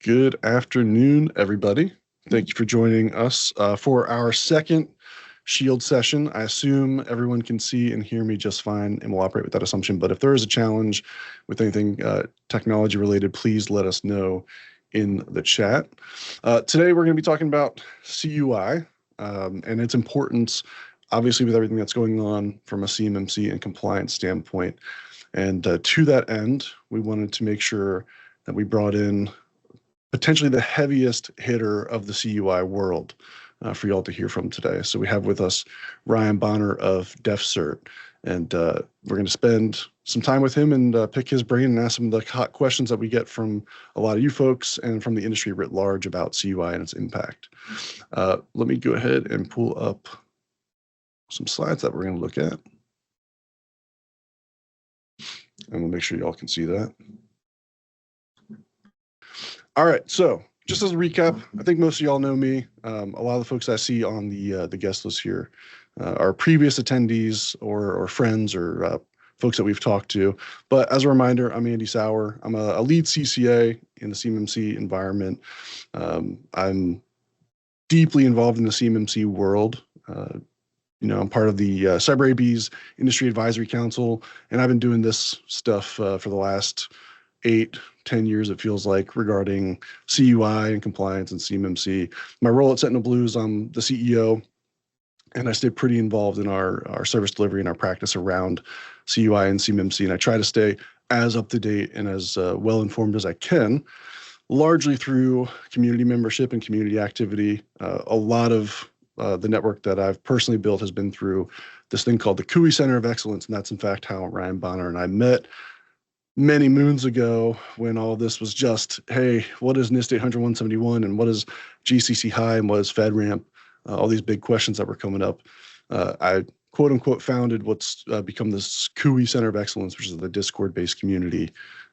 Good afternoon, everybody. Thank you for joining us for our second Shield session. I assume everyone can see and hear me just fine, and we'll operate with that assumption. But if there is a challenge with anything technology related, please let us know in the chat. Today, we're going to be talking about CUI and its importance, obviously, with everything that's going on from a CMMC and compliance standpoint. And to that end, we wanted to make sure that we brought in potentially the heaviest hitter of the CUI world for y'all to hear from today. So we have with us Ryan Bonner of DefCert, and we're going to spend some time with him and pick his brain and ask him the hot questions that we get from a lot of you folks and from the industry writ large about CUI and its impact. Let me go ahead and pull up some slides that we're going to look at. And we'll make sure y'all can see that. All right, so just as a recap, I think most of y'all know me. A lot of the folks I see on the guest list here are previous attendees or friends or folks that we've talked to. But as a reminder, I'm Andy Sauer. I'm a lead CCA in the CMMC environment. I'm deeply involved in the CMMC world. I'm part of the Cyber AB's Industry Advisory Council, and I've been doing this stuff for the last 8-10 years, it feels like, regarding CUI and compliance and CMMC. My role at Sentinel Blues, I'm the CEO, and I stay pretty involved in our service delivery and our practice around CUI and CMMC, and I try to stay as up-to-date and as well-informed as I can, largely through community membership and community activity. A lot of the network that I've personally built has been through this thing called the CUI Center of Excellence, and that's in fact how Ryan Bonner and I met many moons ago, when all this was just, hey, what is NIST 800-171 and what is GCC High and what is FedRAMP? All these big questions that were coming up. I quote unquote founded what's become this CUI Center of Excellence, which is the Discord-based community,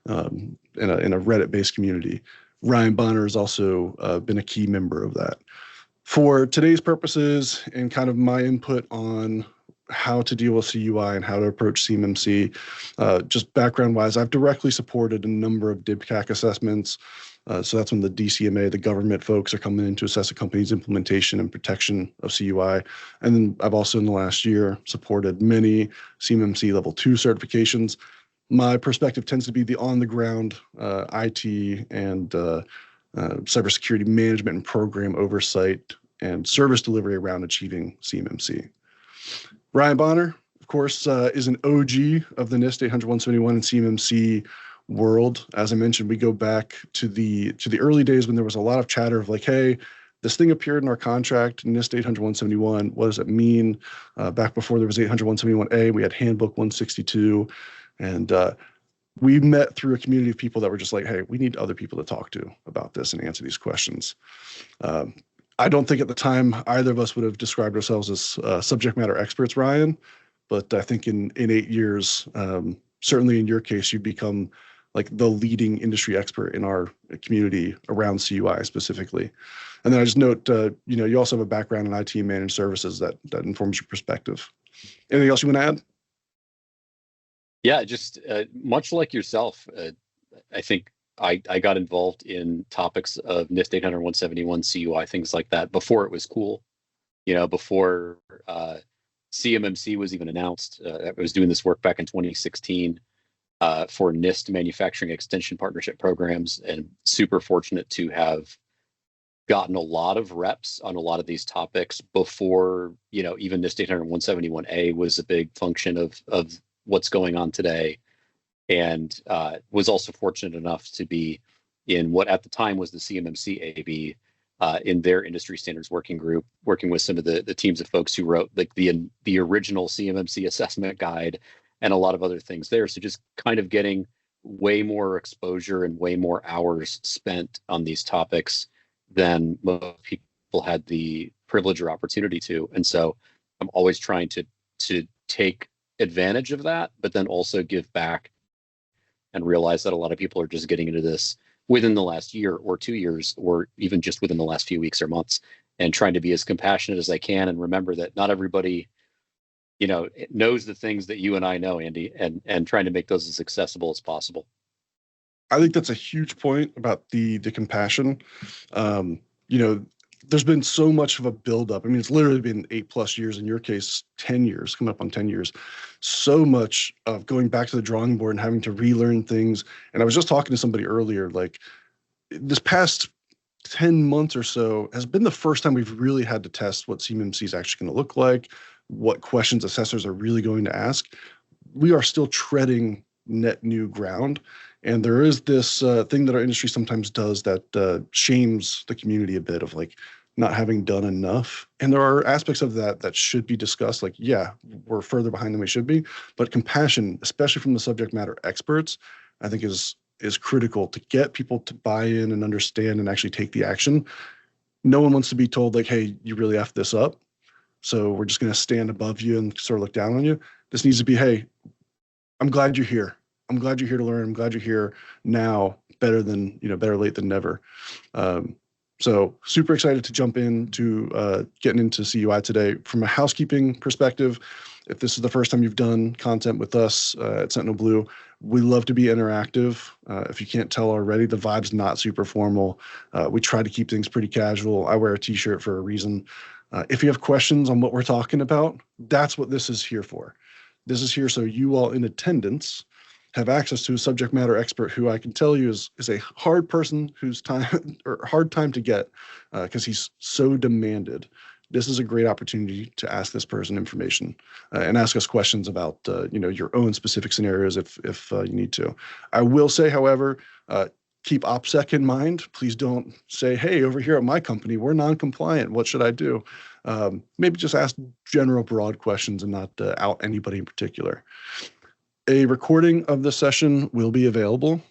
in a Reddit-based community. Ryan Bonner has also been a key member of that. For today's purposes and kind of my input on how to deal with CUI and how to approach CMMC, just background-wise, I've directly supported a number of DIBCAC assessments. So that's when the DCMA, the government folks, are coming in to assess a company's implementation and protection of CUI. And then I've also, in the last year, supported many CMMC Level 2 certifications. My perspective tends to be the on-the-ground IT and cybersecurity management and program oversight and service delivery around achieving CMMC. Ryan Bonner, of course, is an OG of the NIST 800-171 and CMMC world. As I mentioned, we go back to the early days when there was a lot of chatter of like, hey, this thing appeared in our contract, NIST 800-171. What does it mean? Back before there was 800-171A, we had Handbook 162, and we met through a community of people that were just like, hey, we need other people to talk to about this and answer these questions. I don't think at the time either of us would have described ourselves as subject matter experts, Ryan, but I think in 8 years, certainly in your case, you've become like the leading industry expert in our community around CUI specifically. And then I just note, you also have a background in IT and managed services that informs your perspective. Anything else you want to add? Yeah, just much like yourself, I think I got involved in topics of NIST 800-171 CUI, things like that, before it was cool. Before CMMC was even announced. I was doing this work back in 2016 for NIST manufacturing extension partnership programs, and super fortunate to have gotten a lot of reps on a lot of these topics before, even NIST 800-171A was a big function of what's going on today. And was also fortunate enough to be in what at the time was the CMMC AB in their industry standards working group, working with some of the teams of folks who wrote like the original CMMC assessment guide and a lot of other things there. So just kind of getting way more exposure and way more hours spent on these topics than most people had the privilege or opportunity to. And so I'm always trying to take advantage of that, but then also give back and realize that a lot of people are just getting into this within the last year or 2 years, or even just within the last few weeks or months, and trying to be as compassionate as I can. And remember that not everybody, knows the things that you and I know, Andy, and trying to make those as accessible as possible. I think that's a huge point about the compassion. You know, there's been so much of a buildup. I mean, it's literally been 8+ years, in your case, 10 years, coming up on 10 years. So much of going back to the drawing board and having to relearn things. And I was just talking to somebody earlier, like this past 10 months or so has been the first time we've really had to test what CMMC is actually going to look like, what questions assessors are really going to ask. We are still treading net new ground. And there is this thing that our industry sometimes does that shames the community a bit of like not having done enough. And there are aspects of that that should be discussed. Like, yeah, we're further behind than we should be, but compassion, especially from the subject matter experts, I think is critical to get people to buy in and understand and actually take the action. No one wants to be told like, hey, you really effed this up, so we're just going to stand above you and sort of look down on you. This needs to be, hey, I'm glad you're here. I'm glad you're here to learn. I'm glad you're here now. Better late than never. So super excited to jump into getting into CUI today. From a housekeeping perspective, if this is the first time you've done content with us at Sentinel Blue, we love to be interactive. If you can't tell already, the vibe's not super formal. We try to keep things pretty casual. I wear a t-shirt for a reason. If you have questions on what we're talking about, that's what this is here for. This is here so you all in attendance have access to a subject matter expert who I can tell you is a hard person whose time or hard time to get because he's so demanded. This is a great opportunity to ask this person information and ask us questions about your own specific scenarios if you need to. I will say, however, keep OPSEC in mind. Please don't say, hey, over here at my company, we're non-compliant. What should I do? Maybe just ask general broad questions and not out anybody in particular. A recording of the session will be available.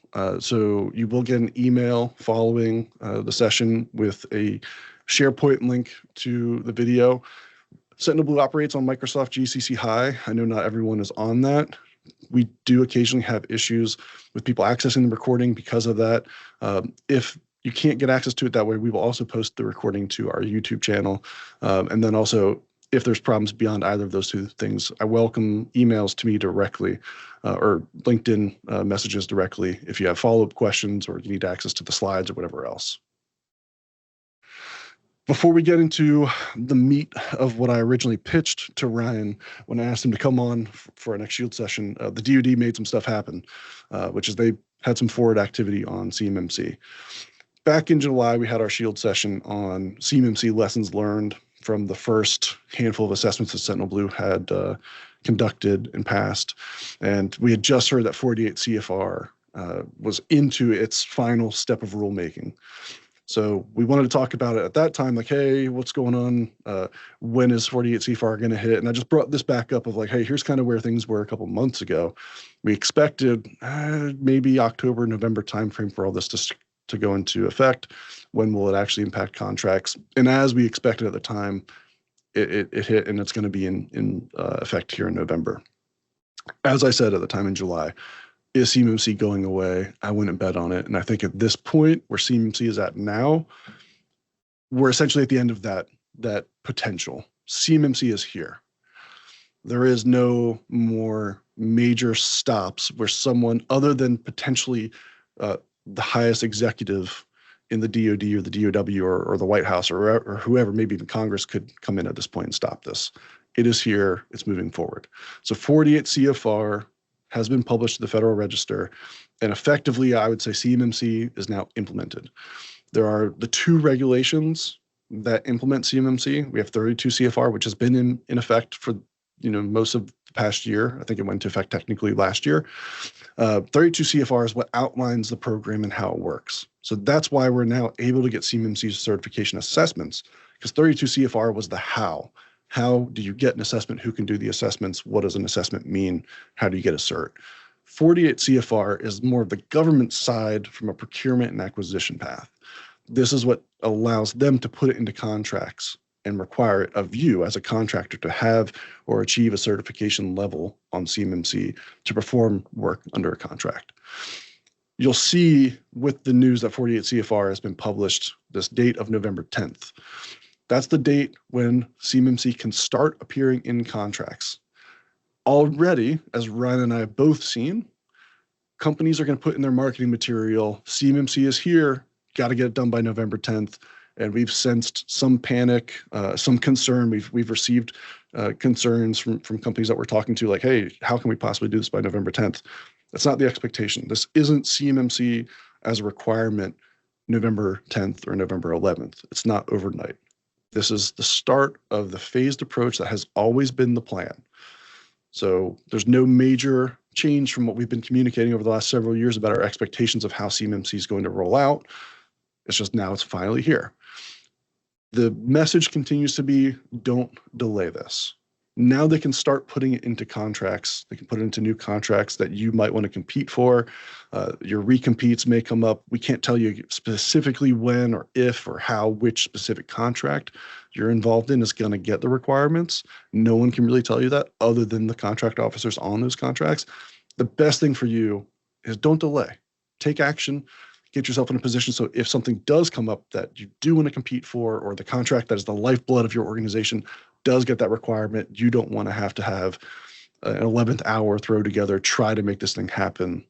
So you will get an email following the session with a SharePoint link to the video. Sentinel Blue operates on Microsoft GCC High. I know not everyone is on that. We do occasionally have issues with people accessing the recording because of that. If you can't get access to it that way, we will also post the recording to our YouTube channel. And then also, if there's problems beyond either of those two things, I welcome emails to me directly or LinkedIn messages directly if you have follow-up questions or you need access to the slides or whatever else. Before we get into the meat of what I originally pitched to Ryan when I asked him to come on for our next Shield session, the DoD made some stuff happen, which is they had some forward activity on CMMC. Back in July, we had our Shield session on CMMC lessons learned from the first handful of assessments that Sentinel Blue had conducted and passed. And we had just heard that 48 CFR was into its final step of rulemaking. So we wanted to talk about it at that time, like, hey, what's going on? When is 48 CFR going to hit? And I just brought this back up of like, hey, here's kind of where things were a couple months ago. We expected maybe October, November timeframe for all this to go into effect. When will it actually impact contracts? And as we expected at the time, it hit, and it's going to be in effect here in November. As I said at the time in July, is CMMC going away? I wouldn't bet on it. And I think at this point, where CMMC is at now, we're essentially at the end of that potential. CMMC is here. There is no more major stops where someone other than potentially the highest executive in the DoD or the DOW or the White House or whoever, maybe even Congress, could come in at this point and stop this. It is here. It's moving forward. So 48 CFR has been published to the Federal Register, and effectively, I would say CMMC is now implemented. There are the two regulations that implement CMMC. We have 32 CFR, which has been in effect for most of the past year. I think it went into effect technically last year. 32 CFR is what outlines the program and how it works. So that's why we're now able to get CMMC certification assessments, because 32 CFR was the how. How do you get an assessment? Who can do the assessments? What does an assessment mean? How do you get a cert? 48 CFR is more of the government side from a procurement and acquisition path. This is what allows them to put it into contracts and require it of you as a contractor to have or achieve a certification level on CMMC to perform work under a contract. You'll see with the news that 48 CFR has been published this date of November 10th. That's the date when CMMC can start appearing in contracts. Already, as Ryan and I have both seen, companies are going to put in their marketing material, CMMC is here, got to get it done by November 10th. And we've sensed some panic, some concern. We've received concerns from companies that we're talking to, like, hey, how can we possibly do this by November 10th? That's not the expectation. This isn't CMMC as a requirement November 10th or November 11th. It's not overnight. This is the start of the phased approach that has always been the plan. So there's no major change from what we've been communicating over the last several years about our expectations of how CMMC is going to roll out. It's just now it's finally here. The message continues to be, don't delay this. Now they can start putting it into contracts. They can put it into new contracts that you might want to compete for. Your recompetes may come up. We can't tell you specifically when or if or how, which specific contract you're involved in is going to get the requirements. No one can really tell you that other than the contract officers on those contracts. The best thing for you is don't delay. Take action. Get yourself in a position so if something does come up that you do want to compete for, or the contract that is the lifeblood of your organization does get that requirement, you don't want to have an 11th hour throw together, try to make this thing happen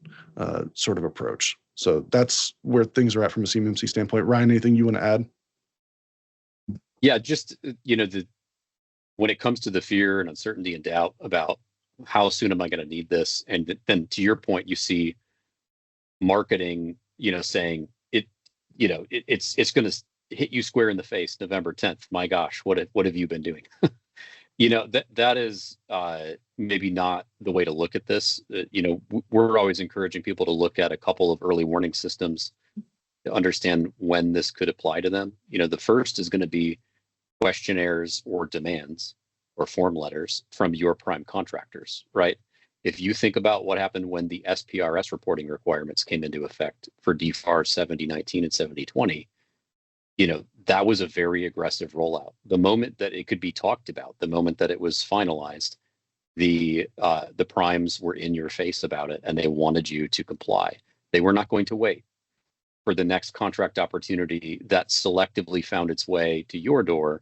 sort of approach. So that's where things are at from a CMMC standpoint. Ryan, anything you want to add? Yeah, just, when it comes to the fear and uncertainty and doubt about how soon am I going to need this? And then to your point, you see marketing, saying it's going to hit you square in the face November 10th. My gosh, what have you been doing? That is maybe not the way to look at this. We're always encouraging people to look at a couple of early warning systems to understand when this could apply to them. The first is going to be questionnaires or demands or form letters from your prime contractors, right? If you think about what happened when the SPRS reporting requirements came into effect for DFAR 7019 and 7020, that was a very aggressive rollout. The moment that it could be talked about, the moment that it was finalized, the primes were in your face about it and they wanted you to comply. They were not going to wait for the next contract opportunity that selectively found its way to your door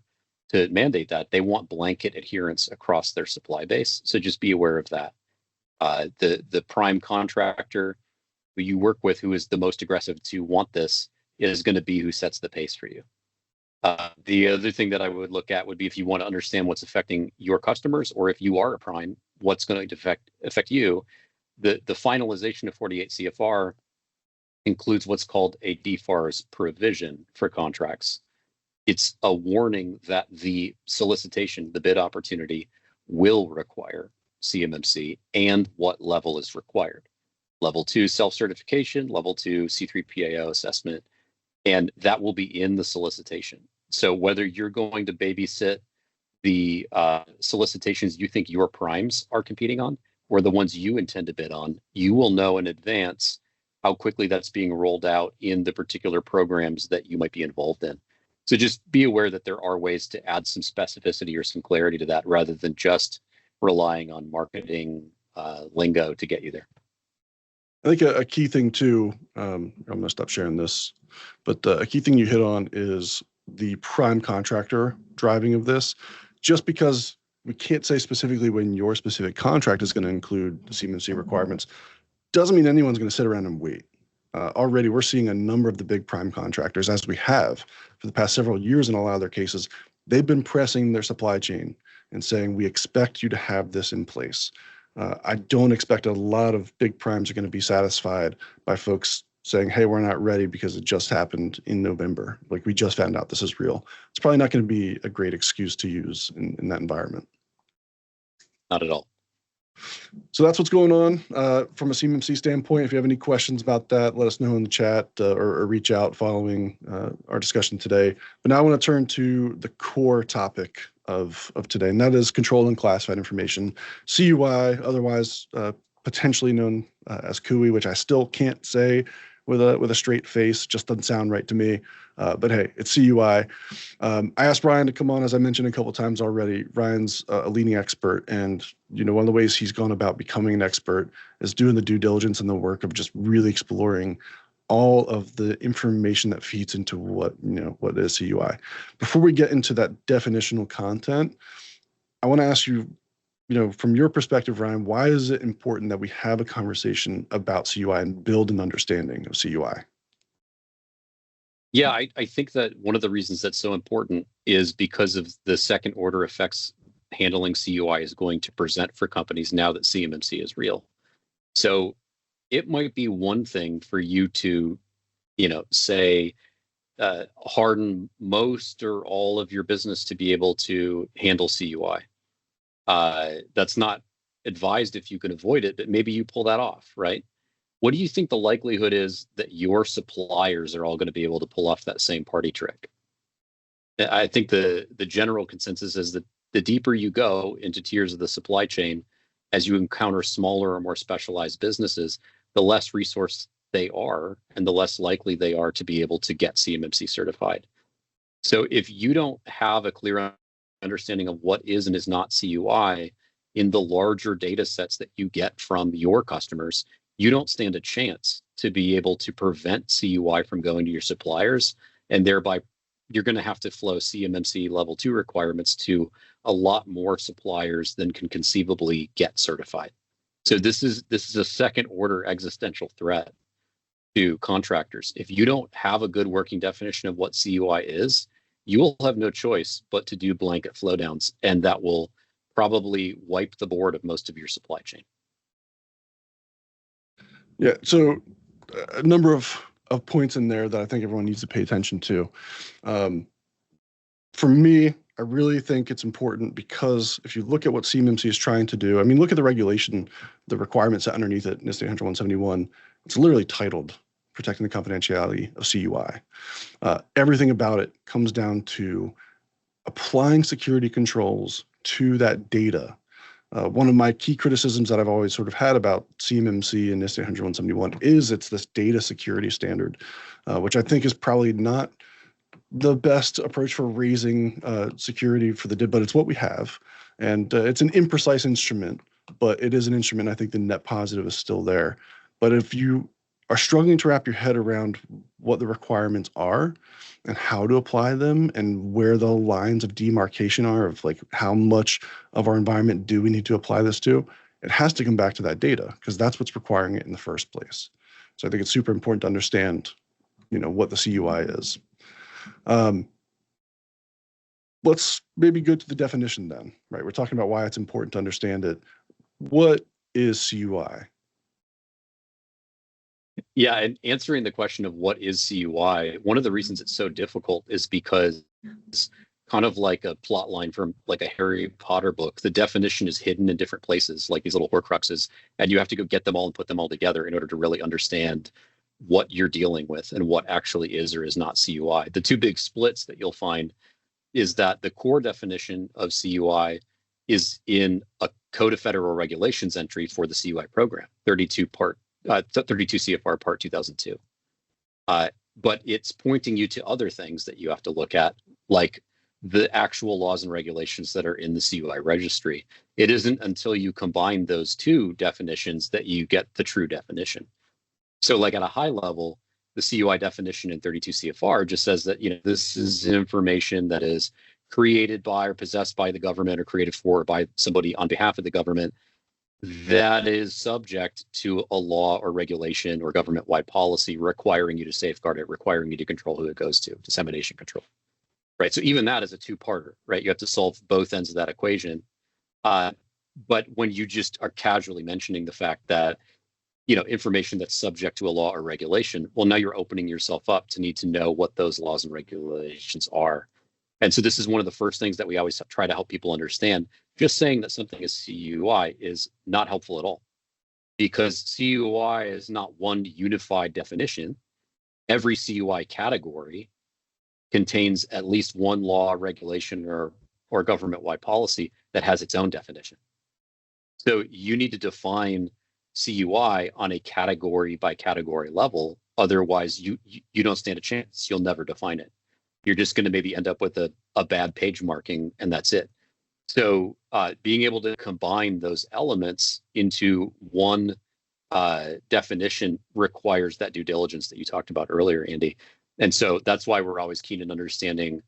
to mandate that. They want blanket adherence across their supply base. So just be aware of that. The prime contractor who you work with, who is the most aggressive to want this, is going to be who sets the pace for you. The other thing that I would look at would be if you want to understand what's affecting your customers, or if you are a prime, what's going to affect you. The finalization of 48 CFR includes what's called a DFARS provision for contracts. It's a warning that the solicitation, the bid opportunity, will require CMMC and what level is required. Level 2 self-certification, level 2 C3PAO assessment, and that will be in the solicitation. So whether you're going to babysit the solicitations you think your primes are competing on, or the ones you intend to bid on, you will know in advance how quickly that's being rolled out in the particular programs that you might be involved in. So just be aware that there are ways to add some specificity or some clarity to that, rather than just relying on marketing lingo to get you there. I think a key thing too, I'm going to stop sharing this, but a key thing you hit on is the prime contractor driving of this. Just because we can't say specifically when your specific contract is going to include the CMMC requirements, doesn't mean anyone's going to sit around and wait. Already, we're seeing a number of the big prime contractors, as we have for the past several years in a lot of their cases, they've been pressing their supply chain and saying, we expect you to have this in place. I don't expect a lot of big primes are going to be satisfied by folks saying, hey, we're not ready because it just happened in November. Like, we just found out this is real. It's probably not going to be a great excuse to use in that environment. Not at all. So that's what's going on from a CMMC standpoint. If you have any questions about that, let us know in the chat or reach out following our discussion today. But now I want to turn to the core topic of today, and that is controlled unclassified information, CUI, otherwise potentially known as CUI, which I still can't say with a straight face. Just doesn't sound right to me. But hey, it's CUI. I asked Ryan to come on, as I mentioned a couple of times already. Ryan's a leading expert, and one of the ways he's gone about becoming an expert is doing the due diligence and the work of just really exploring all of the information that feeds into what is CUI. Before we get into that definitional content, I want to ask you, from your perspective, Ryan, why is it important that we have a conversation about CUI and build an understanding of CUI? Yeah, I think that one of the reasons that's so important is because of the second order effects handling CUI is going to present for companies now that CMMC is real. So it might be one thing for you to, say, harden most or all of your business to be able to handle CUI. That's not advised if you can avoid it, but maybe you pull that off, right? What do you think the likelihood is that your suppliers are all going to be able to pull off that same party trick? I think the general consensus is that the deeper you go into tiers of the supply chain, as you encounter smaller or more specialized businesses, the less resource they are and the less likely they are to be able to get CMMC certified. So if you don't have a clear understanding of what is and is not CUI in the larger data sets that you get from your customers, you don't stand a chance to be able to prevent CUI from going to your suppliers, and thereby you're going to have to flow CMMC level 2 requirements to a lot more suppliers than can conceivably get certified. So this is a second order existential threat to contractors. If you don't have a good working definition of what CUI is, you will have no choice but to do blanket flowdowns, and that will probably wipe the board of most of your supply chain. Yeah, so a number of points in there that I think everyone needs to pay attention to. For me, I really think it's important because if you look at what CMMC is trying to do, I mean, look at the regulation, the requirements that underneath it, NIST 800-171, it's literally titled Protecting the Confidentiality of CUI. Everything about it comes down to applying security controls to that data. One of my key criticisms that I've always sort of had about CMMC and NIST 800-171 is it's this data security standard, which I think is probably not the best approach for raising security for the DIB, but it's what we have. And it's an imprecise instrument, but it is an instrument. I think the net positive is still there. But if you are struggling to wrap your head around what the requirements are and how to apply them and where the lines of demarcation are of like how much of our environment do we need to apply this to, it has to come back to that data because that's what's requiring it in the first place. So I think it's super important to understand, what the CUI is. Let's maybe go to the definition then, right? We're talking about why it's important to understand it. What is CUI? Yeah, and answering the question of what is CUI, one of the reasons it's so difficult is because it's kind of like a plot line from like a Harry Potter book. The definition is hidden in different places, like these little Horcruxes, and you have to go get them all and put them all together in order to really understand what you're dealing with and what actually is or is not CUI. The two big splits that you'll find is that the core definition of CUI is in a Code of Federal Regulations entry for the CUI program, 32 CFR Part 2002. But it's pointing you to other things that you have to look at, like the actual laws and regulations that are in the CUI registry. It isn't until you combine those two definitions that you get the true definition. So like at a high level, the CUI definition in 32 CFR just says that, this is information that is created by or possessed by the government or created for or by somebody on behalf of the government that is subject to a law or regulation or government-wide policy requiring you to safeguard it, requiring you to control who it goes to, dissemination control, right? So even that is a two-parter, right? You have to solve both ends of that equation. But when you just are casually mentioning the fact that, information that's subject to a law or regulation, well, now you're opening yourself up to need to know what those laws and regulations are. And so this is one of the first things that we always try to help people understand. Just saying that something is CUI is not helpful at all, because CUI is not one unified definition. Every CUI category contains at least one law, regulation, or government-wide policy that has its own definition. So you need to define CUI on a category by category level. Otherwise, you don't stand a chance. You'll never define it. You're just going to maybe end up with a bad page marking, and that's it. So being able to combine those elements into one definition requires that due diligence that you talked about earlier, Andy. And so that's why we're always keen in understanding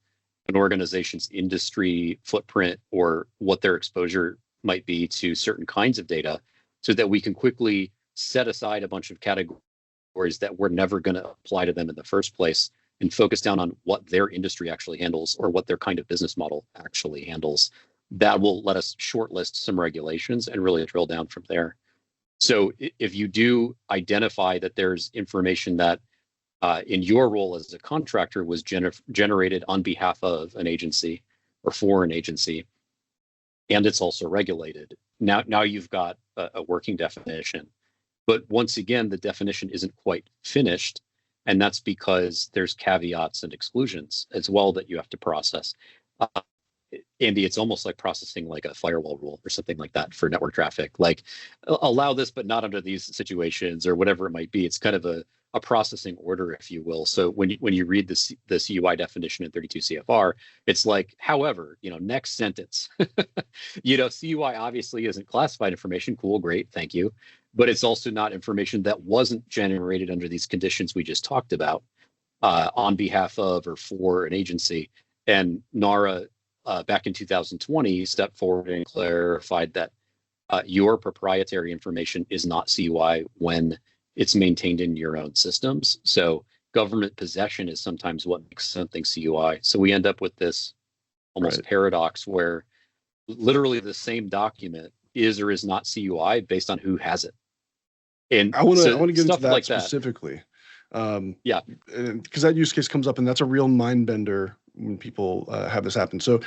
an organization's industry footprint or what their exposure might be to certain kinds of data so that we can quickly set aside a bunch of categories that we're never going to apply to them in the first place and focus down on what their industry actually handles or what their kind of business model actually handles. That will let us shortlist some regulations and really drill down from there. So if you do identify that there's information that in your role as a contractor was generated on behalf of an agency or for an agency, and it's also regulated, now you've got a working definition. But once again, the definition isn't quite finished, and that's because there's caveats and exclusions as well that you have to process. Andy, it's almost like processing like a firewall rule or something like that for network traffic. Like allow this, but not under these situations or whatever it might be. It's kind of a processing order, if you will. So when you read the CUI definition in 32 CFR, it's like, however, next sentence, CUI obviously isn't classified information. Cool, great, thank you. But it's also not information that wasn't generated under these conditions we just talked about on behalf of or for an agency. And NARA back in 2020 stepped forward and clarified that your proprietary information is not CUI when it's maintained in your own systems. So government possession is sometimes what makes something CUI. So we end up with this almost paradox where literally the same document is or is not CUI based on who has it. And I want to get into that like specifically. Yeah, because that use case comes up, and that's a real mind bender when people have this happen. So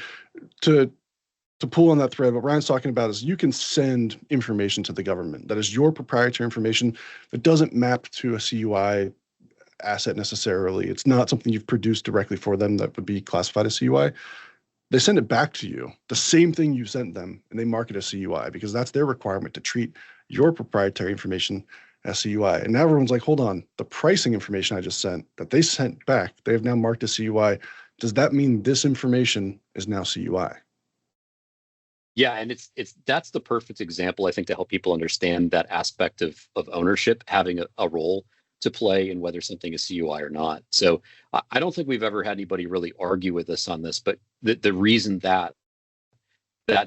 to pull on that thread, what Ryan's talking about is you can send information to the government that is your proprietary information that doesn't map to a CUI asset necessarily. It's not something you've produced directly for them that would be classified as CUI. They send it back to you, the same thing you sent them, and they mark it as CUI because that's their requirement to treat your proprietary information as CUI. And now everyone's like, hold on, the pricing information I just sent that they sent back, they have now marked as CUI. Does that mean this information is now CUI? Yeah, and that's the perfect example, I think, to help people understand that aspect of ownership having a role to play in whether something is CUI or not. So I don't think we've ever had anybody really argue with us on this, but the reason that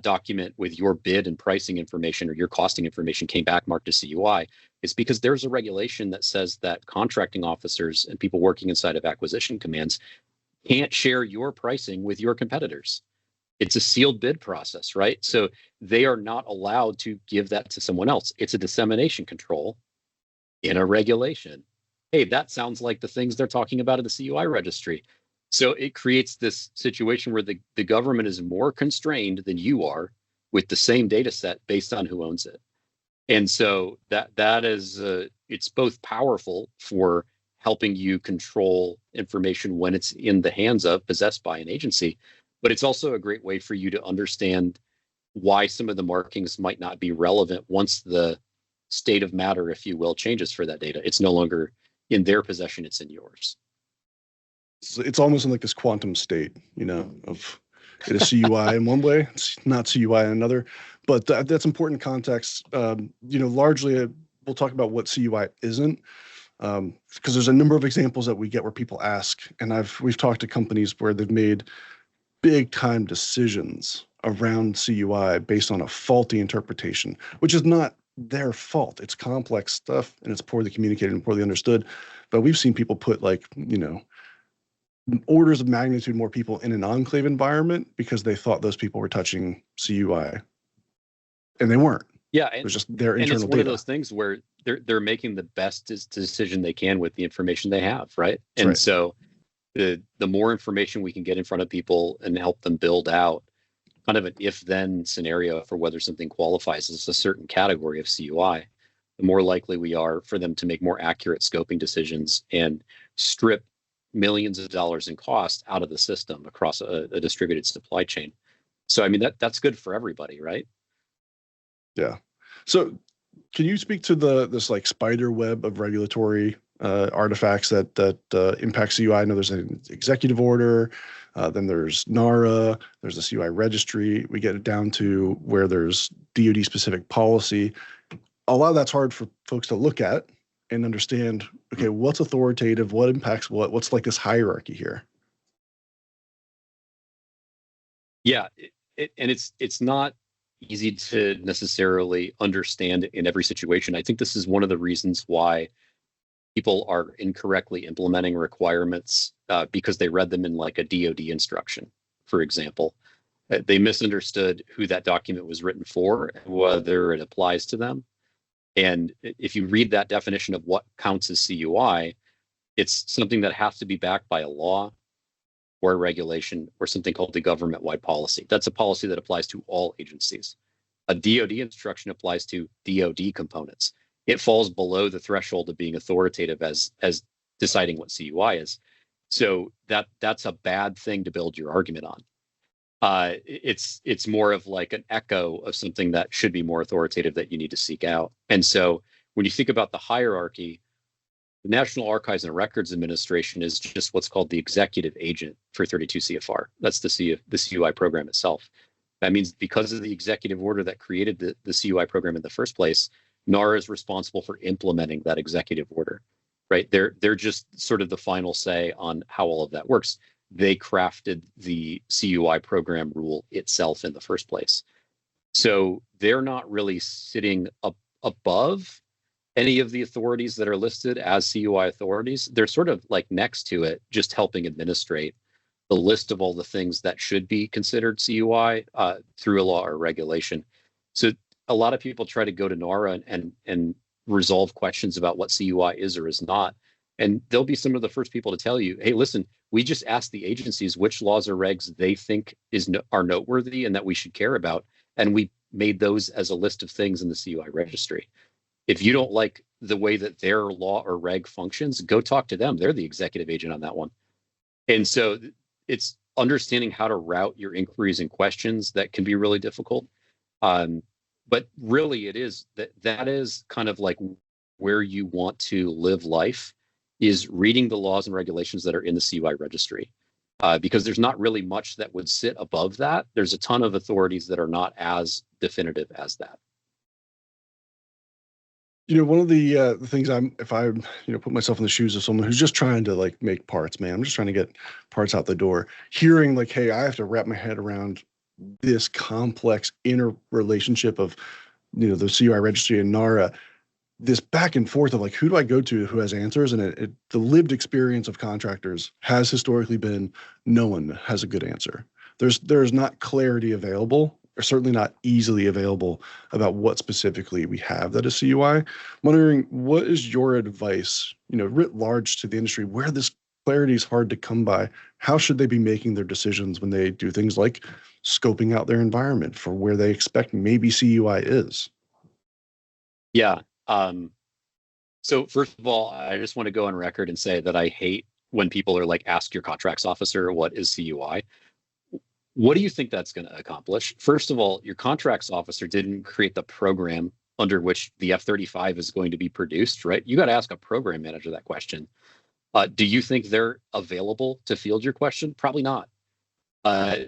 document with your bid and pricing information or your costing information came back marked as CUI is because there's a regulation that says that contracting officers and people working inside of acquisition commands can't share your pricing with your competitors. It's a sealed bid process, right? So they are not allowed to give that to someone else. It's a dissemination control in a regulation. Hey, that sounds like the things they're talking about in the CUI registry. So it creates this situation where the government is more constrained than you are with the same data set based on who owns it. And so that is it's both powerful for helping you control information when it's in the hands of, possessed by an agency, but it's also a great way for you to understand why some of the markings might not be relevant once the state of matter, if you will, changes for that data. It's no longer in their possession, it's in yours. It's almost in like this quantum state, of it is CUI in one way, it's not CUI in another. But that's important context. Largely we'll talk about what CUI isn't, because there's a number of examples that we get where people ask, and we've talked to companies where they've made big time decisions around CUI based on a faulty interpretation, which is not their fault. It's complex stuff and it's poorly communicated and poorly understood. But we've seen people put orders of magnitude more people in an enclave environment because they thought those people were touching CUI, and they weren't. Yeah, it was just their internal data. And it's one of those things where they're making the best decision they can with the information they have, right? That's and right. So the more information we can get in front of people and help them build out kind of an if-then scenario for whether something qualifies as a certain category of CUI, the more likely we are for them to make more accurate scoping decisions and strip millions of dollars in cost out of the system across a distributed supply chain. So, I mean, that's good for everybody, right? Yeah. So can you speak to this like spider web of regulatory artifacts that impact CUI? I know there's an executive order, then there's NARA, there's the CUI registry. We get it down to where there's DoD specific policy. A lot of that's hard for folks to look at and understand, okay, what's authoritative, what impacts what's like this hierarchy here? Yeah, and it's not easy to necessarily understand in every situation. I think this is one of the reasons why people are incorrectly implementing requirements because they read them in like a DoD instruction, for example. They misunderstood who that document was written for and whether it applies to them. And if you read that definition of what counts as CUI, it's something that has to be backed by a law or a regulation or something called the government-wide policy. That's a policy that applies to all agencies. A DoD instruction applies to DoD components. It falls below the threshold of being authoritative as deciding what CUI is. So that's a bad thing to build your argument on. It's more of like an echo of something that should be more authoritative that you need to seek out. And so when you think about the hierarchy, the National Archives and Records Administration is just what's called the executive agent for 32 CFR. That's the CUI program itself. That means because of the executive order that created the CUI program in the first place, NARA is responsible for implementing that executive order, right? They're just sort of the final say on how all of that works. They crafted the CUI program rule itself in the first place. So they're not really sitting above any of the authorities that are listed as CUI authorities. They're sort of like next to it, just helping administrate the list of all the things that should be considered CUI through a law or regulation. So a lot of people try to go to NARA and resolve questions about what CUI is or is not. And they'll be some of the first people to tell you, hey, listen, we just asked the agencies which laws or regs they think are noteworthy and that we should care about. And we made those as a list of things in the CUI registry. If you don't like the way that their law or reg functions, go talk to them. They're the executive agent on that one. And so it's understanding how to route your inquiries and questions that can be really difficult. But really it is that is kind of like where you want to live life, is reading the laws and regulations that are in the CUI registry. Because there's not really much that would sit above that. There's a ton of authorities that are not as definitive as that. One of the things if I put myself in the shoes of someone who's just trying to like make parts, man, I'm just trying to get parts out the door, hearing like, hey, I have to wrap my head around this complex interrelationship of, the CUI registry and NARA, this back and forth of like, who do I go to who has answers? And the lived experience of contractors has historically been no one has a good answer. There's not clarity available, or certainly not easily available, about what specifically we have that is CUI. I'm wondering, what is your advice, writ large to the industry where this clarity is hard to come by? How should they be making their decisions when they do things like scoping out their environment for where they expect maybe CUI is? Yeah. So first of all, I just want to go on record and say that I hate when people are like, ask your contracts officer, what is CUI? What do you think that's going to accomplish? First of all, your contracts officer didn't create the program under which the F-35 is going to be produced, right? You got to ask a program manager that question. Do you think they're available to field your question? Probably not.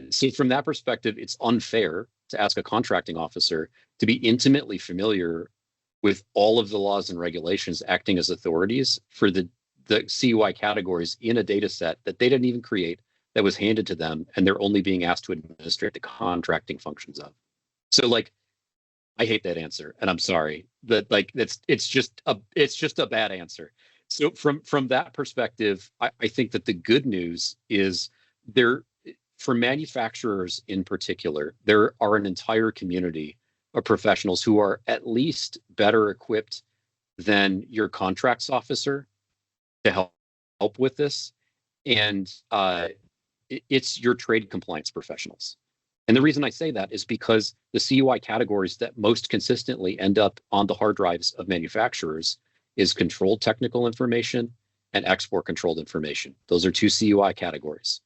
So from that perspective, it's unfair to ask a contracting officer to be intimately familiar with all of the laws and regulations acting as authorities for the CUI categories in a data set that they didn't even create, that was handed to them, and they're only being asked to administrate the contracting functions of. So like, I hate that answer, and I'm sorry, but like it's just a bad answer. So from that perspective, I think that the good news is for manufacturers in particular, there are an entire community of professionals who are at least better equipped than your contracts officer to help with this. And it's your trade compliance professionals. And the reason I say that is because the CUI categories that most consistently end up on the hard drives of manufacturers is controlled technical information and export controlled information. Those are two CUI categories.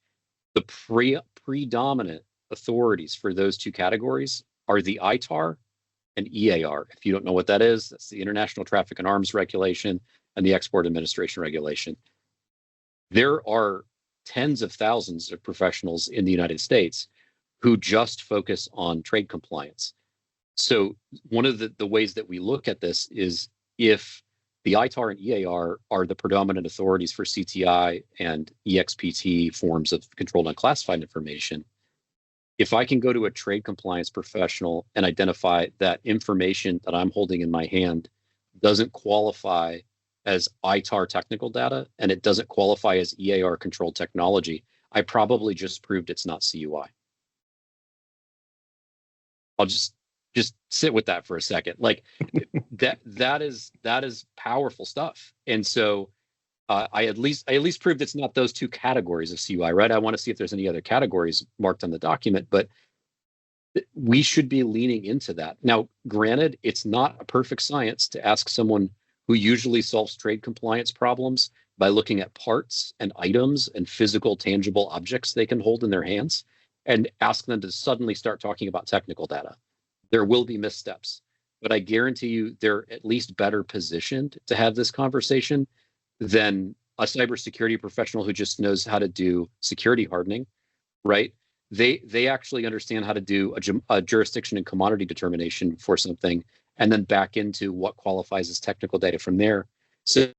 The predominant authorities for those two categories are the ITAR and EAR. If you don't know what that is, that's the International Traffic in Arms Regulation and the Export Administration Regulation. There are tens of thousands of professionals in the United States who just focus on trade compliance. So one of the ways that we look at this is, if the ITAR and EAR are the predominant authorities for CTI and EXPT forms of controlled unclassified information, If I can go to a trade compliance professional and identify that information that I'm holding in my hand doesn't qualify as ITAR technical data and it doesn't qualify as EAR controlled technology, I probably just proved it's not CUI. I'll just sit with that for a second. Like that is powerful stuff. And so I at least proved it's not those two categories of CUI, right? I want to see if there's any other categories marked on the document, but we should be leaning into that. Now, granted, it's not a perfect science to ask someone who usually solves trade compliance problems by looking at parts and items and physical, tangible objects they can hold in their hands and ask them to suddenly start talking about technical data. There will be missteps, but I guarantee you they're at least better positioned to have this conversation than a cybersecurity professional who just knows how to do security hardening, right? They actually understand how to do a jurisdiction and commodity determination for something, and then back into what qualifies as technical data from there. So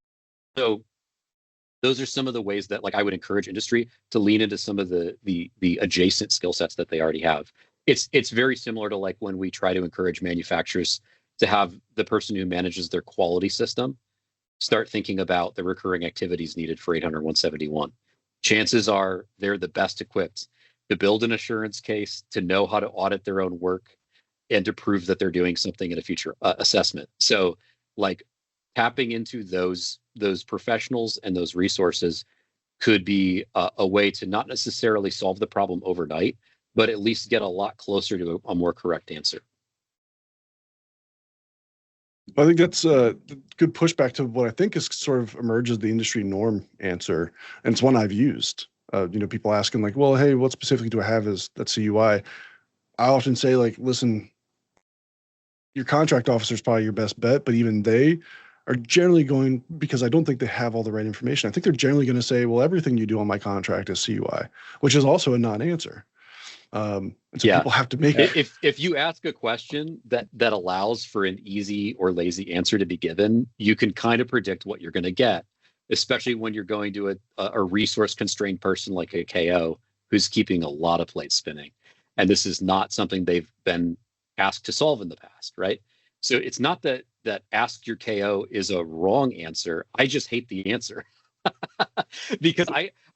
those are some of the ways that, like, I would encourage industry to lean into some of the adjacent skill sets that they already have. It's very similar to like when we try to encourage manufacturers to have the person who manages their quality system start thinking about the recurring activities needed for 800-171. Chances are they're the best equipped to build an assurance case, to know how to audit their own work, and to prove that they're doing something in a future assessment. So, like, tapping into those professionals and those resources could be a way to not necessarily solve the problem overnight, but at least get a lot closer to a more correct answer. I think that's a good pushback to what I think is sort of emerges the industry norm answer, and it's one I've used. People asking like, well, hey, what specifically do I have as that CUI? I often say, like, listen, your contract officer is probably your best bet, but even they are generally going, because I don't think they have all the right information, I think they're generally going to say, well, everything you do on my contract is CUI, which is also a non-answer. And so people have to make it. If you ask a question that allows for an easy or lazy answer to be given, you can kind of predict what you're going to get, especially when you're going to a resource constrained person like a KO who's keeping a lot of plates spinning. And this is not something they've been asked to solve in the past, right? So it's not that ask your KO is a wrong answer. I just hate the answer because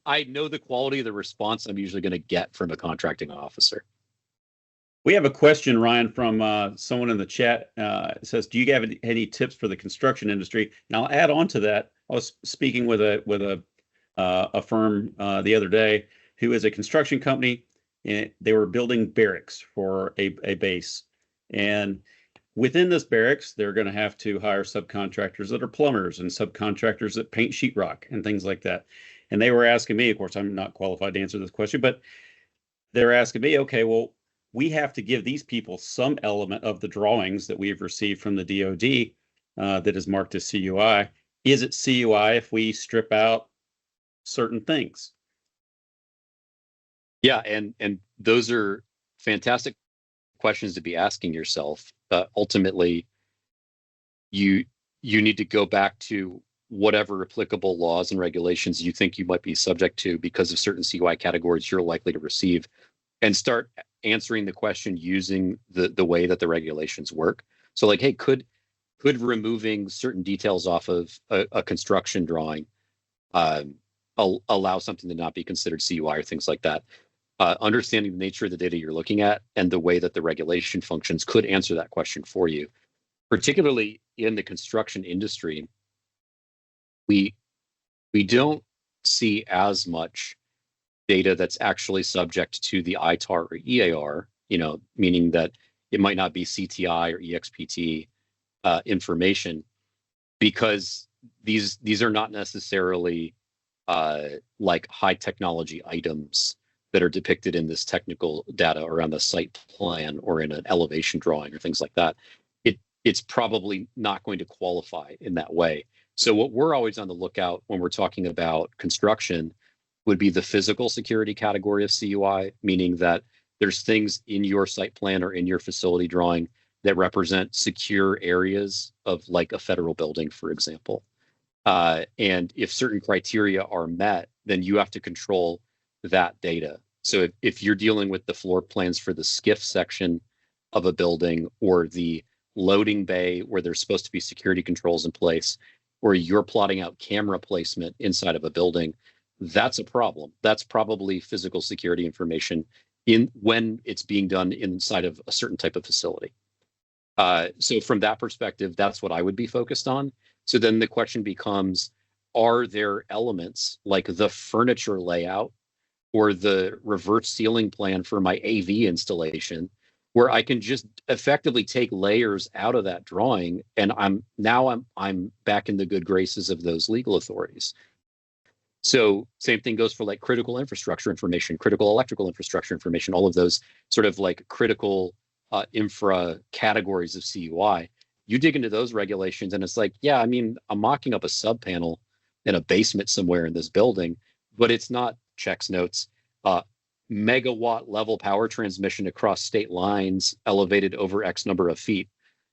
I know the quality of the response I'm usually going to get from a contracting officer. We have a question, Ryan, from someone in the chat. It says, do you have any tips for the construction industry? And I'll add on to that. I was speaking with a firm the other day who is a construction company, and they were building barracks for a base. And within this barracks, they're going to have to hire subcontractors that are plumbers and subcontractors that paint sheetrock and things like that. And they were asking me, of course, I'm not qualified to answer this question, but they're asking me, okay, well, we have to give these people some element of the drawings that we've received from the DoD that is marked as CUI. Is it CUI if we strip out certain things? Yeah, and those are fantastic questions to be asking yourself. Ultimately, you need to go back to whatever applicable laws and regulations you think you might be subject to because of certain CUI categories you're likely to receive, and start answering the question using the way that the regulations work. So, like, hey, could removing certain details off of a construction drawing allow something to not be considered CUI or things like that? Understanding the nature of the data you're looking at and the way that the regulation functions could answer that question for you. Particularly in the construction industry, we don't see as much data that's actually subject to the ITAR or EAR, meaning that it might not be CTI or EXPT information, because these are not necessarily like high technology items that are depicted in this technical data or on the site plan or in an elevation drawing or things like that. It's probably not going to qualify in that way. So what we're always on the lookout when we're talking about construction would be the physical security category of CUI, meaning that there's things in your site plan or in your facility drawing that represent secure areas of, like, a federal building, for example. And if certain criteria are met, then you have to control that data. So if you're dealing with the floor plans for the skiff section of a building, or the loading bay where there's supposed to be security controls in place, or you're plotting out camera placement inside of a building, that's a problem. That's probably physical security information when it's being done inside of a certain type of facility. So from that perspective, that's what I would be focused on. So then the question becomes, are there elements like the furniture layout or the reverse ceiling plan for my AV installation where I can just effectively take layers out of that drawing, and I'm back in the good graces of those legal authorities. So same thing goes for like critical infrastructure information, critical electrical infrastructure information, all of those sort of like critical infra categories of CUI. You dig into those regulations and it's like, yeah, I mean, I'm mocking up a sub panel in a basement somewhere in this building, but it's not checks notes, megawatt level power transmission across state lines elevated over X number of feet.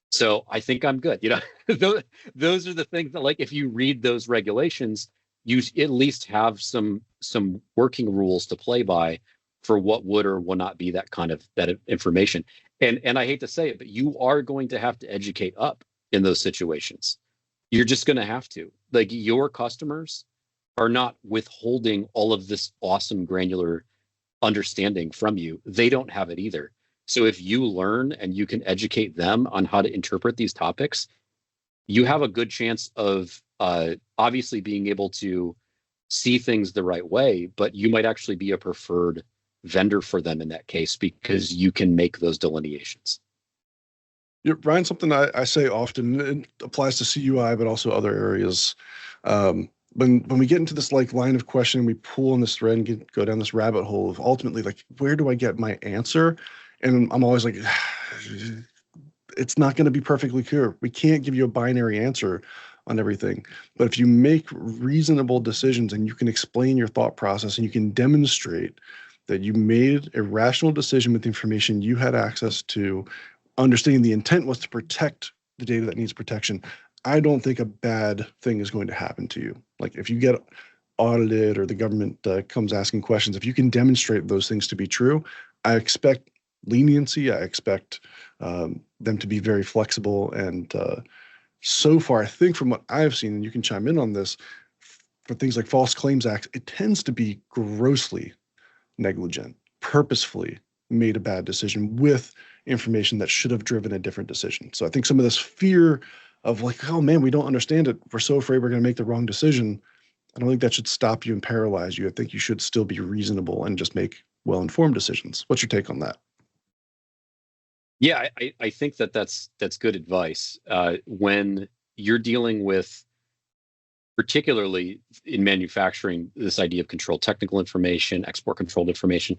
So I think I'm good. You know, those are the things that, like, if you read those regulations, you at least have some working rules to play by for what would or would not be that kind of that information. And I hate to say it, but you are going to have to educate up in those situations. You're just going to have to. Like, your customers are not withholding all of this awesome granular understanding from you. They don't have it either. So if you learn and you can educate them on how to interpret these topics, you have a good chance of obviously being able to see things the right way, but you might actually be a preferred vendor for them in that case because you can make those delineations. Yeah, Ryan, something I say often, it applies to CUI, but also other areas. When we get into this like line of questioning, we pull on this thread and go down this rabbit hole of ultimately like, where do I get my answer? And I'm always like, it's not going to be perfectly clear. We can't give you a binary answer on everything. But if you make reasonable decisions and you can explain your thought process and you can demonstrate that you made a rational decision with the information you had access to, understanding the intent was to protect the data that needs protection, I don't think a bad thing is going to happen to you. Like, if you get audited or the government comes asking questions, if you can demonstrate those things to be true, I expect leniency. I expect them to be very flexible. And so far, I think from what I've seen, and you can chime in on this, for things like False Claims Act, it tends to be grossly negligent, purposefully made a bad decision with information that should have driven a different decision. So I think some of this fear of like, oh man, we don't understand it, we're so afraid we're going to make the wrong decision, I don't think that should stop you and paralyze you. I think you should still be reasonable and just make well-informed decisions. What's your take on that? Yeah, I think that's good advice. When you're dealing with, particularly in manufacturing, this idea of controlled technical information, export controlled information,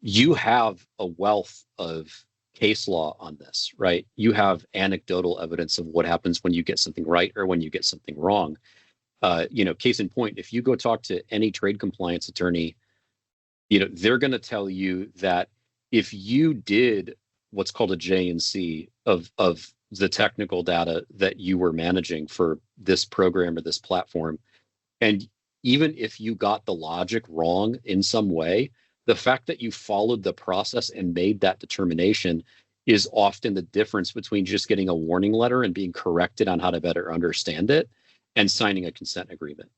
you have a wealth of case law on this, right? You have anecdotal evidence of what happens when you get something right or when you get something wrong. Case in point, if you go talk to any trade compliance attorney, they're going to tell you that if you did what's called a J&C of the technical data that you were managing for this program or this platform, and even if you got the logic wrong in some way, the fact that you followed the process and made that determination is often the difference between just getting a warning letter and being corrected on how to better understand it and signing a consent agreement,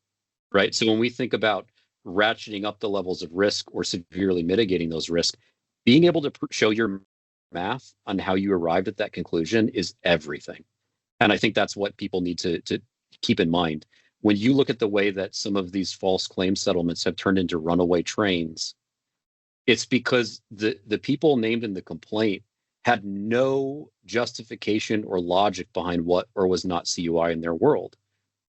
right? So when we think about ratcheting up the levels of risk or severely mitigating those risks, being able to show your math on how you arrived at that conclusion is everything. And I think that's what people need to keep in mind. When you look at the way that some of these false claim settlements have turned into runaway trains, it's because the people named in the complaint had no justification or logic behind what or was not CUI in their world.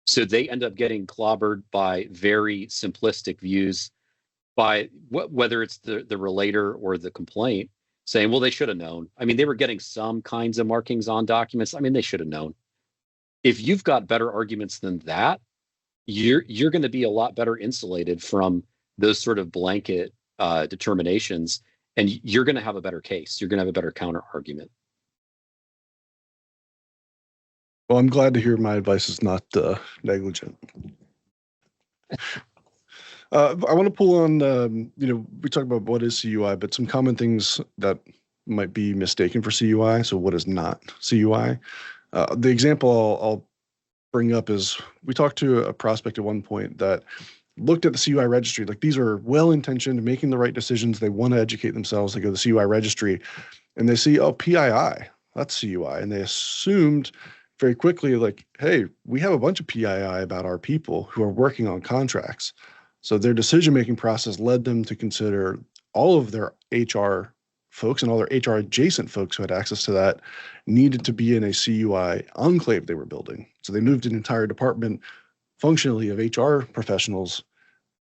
So they end up getting clobbered by very simplistic views by whether it's the relator or the complaint saying, well, they should have known. I mean, they were getting some kinds of markings on documents. I mean, they should have known. If you've got better arguments than that, you're going to be a lot better insulated from those sort of blanket determinations, and you're going to have a better case. You're going to have a better counter argument. Well, I'm glad to hear my advice is not negligent. I want to pull on, we talk about what is CUI, but some common things that might be mistaken for CUI. So what is not CUI? The example I'll bring up is we talked to a prospect at one point that looked at the CUI registry. Like, these are well-intentioned, making the right decisions. They want to educate themselves. They go to the CUI registry and they see, oh, PII, that's CUI. And they assumed very quickly, like, hey, we have a bunch of PII about our people who are working on contracts. So their decision-making process led them to consider all of their HR folks and all their HR adjacent folks who had access to that needed to be in a CUI enclave they were building. So they moved an entire department functionally of HR professionals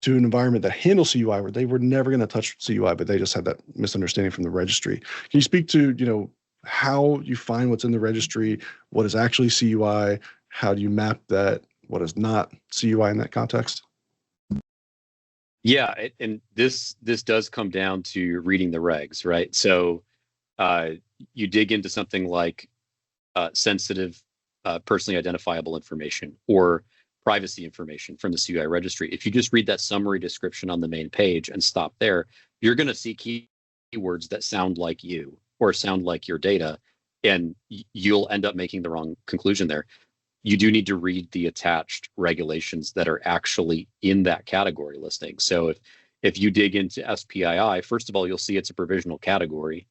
to an environment that handles CUI where they were never going to touch CUI, but they just had that misunderstanding from the registry. Can you speak to, how you find what's in the registry, what is actually CUI, how do you map that, what is not CUI in that context? Yeah, and this does come down to reading the regs, right? So you dig into something like sensitive, personally identifiable information or privacy information from the CUI registry. If you just read that summary description on the main page and stop there, you're going to see keywords that sound like you or sound like your data, and you'll end up making the wrong conclusion there. You do need to read the attached regulations that are actually in that category listing. So if you dig into SPII, first of all, you'll see it's a provisional category.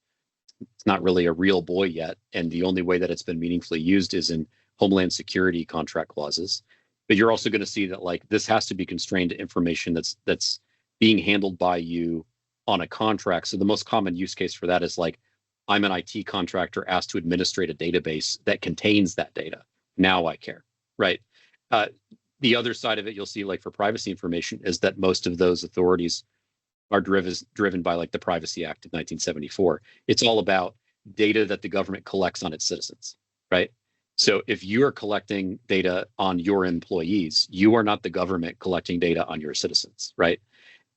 It's not really a real boy yet, and the only way that it's been meaningfully used is in Homeland Security contract clauses. But you're also going to see that, like, this has to be constrained to information that's being handled by you on a contract. So the most common use case for that is, like, I'm an IT contractor asked to administrate a database that contains that data. Now I care, right? The other side of it, you'll see, like, for privacy information, is that most of those authorities are driven by, like, the Privacy Act of 1974. It's all about data that the government collects on its citizens, right? So if you are collecting data on your employees, you are not the government collecting data on your citizens, right?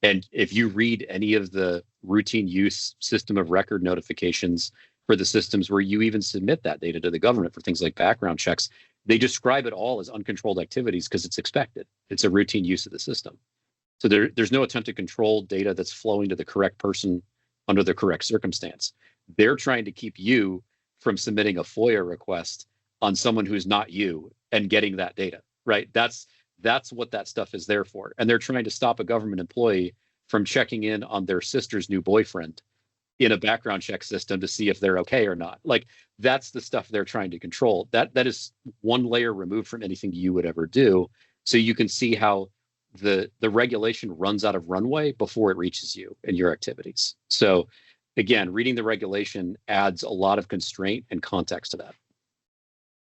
And if you read any of the routine use system of record notifications for the systems where you even submit that data to the government for things like background checks, they describe it all as uncontrolled activities because it's expected. It's a routine use of the system. So there's no attempt to control data that's flowing to the correct person under the correct circumstance. They're trying to keep you from submitting a FOIA request on someone who's not you and getting that data, right? That's what that stuff is there for. And they're trying to stop a government employee from checking in on their sister's new boyfriend in a background check system to see if they're okay or not. Like, that's the stuff they're trying to control. That is one layer removed from anything you would ever do. So you can see how the regulation runs out of runway before it reaches you and your activities. So again, reading the regulation adds a lot of constraint and context to that.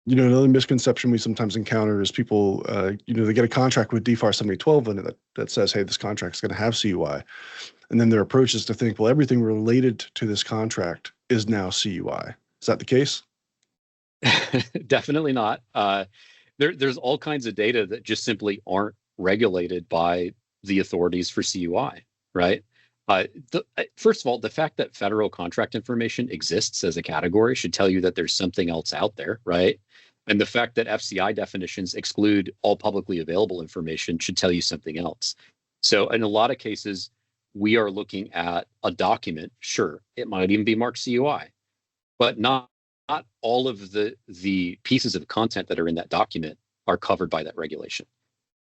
Another misconception we sometimes encounter is people, they get a contract with DFAR 7012 in it that says, hey, this contract is going to have CUI. And then their approach is to think, well, everything related to this contract is now CUI. Is that the case? Definitely not. There's all kinds of data that just simply aren't regulated by the authorities for CUI, right? First of all, the fact that federal contract information exists as a category should tell you that there's something else out there, right? And the fact that FCI definitions exclude all publicly available information should tell you something else. So in a lot of cases, we are looking at a document. Sure, it might even be marked CUI, but not all of the pieces of content that are in that document are covered by that regulation.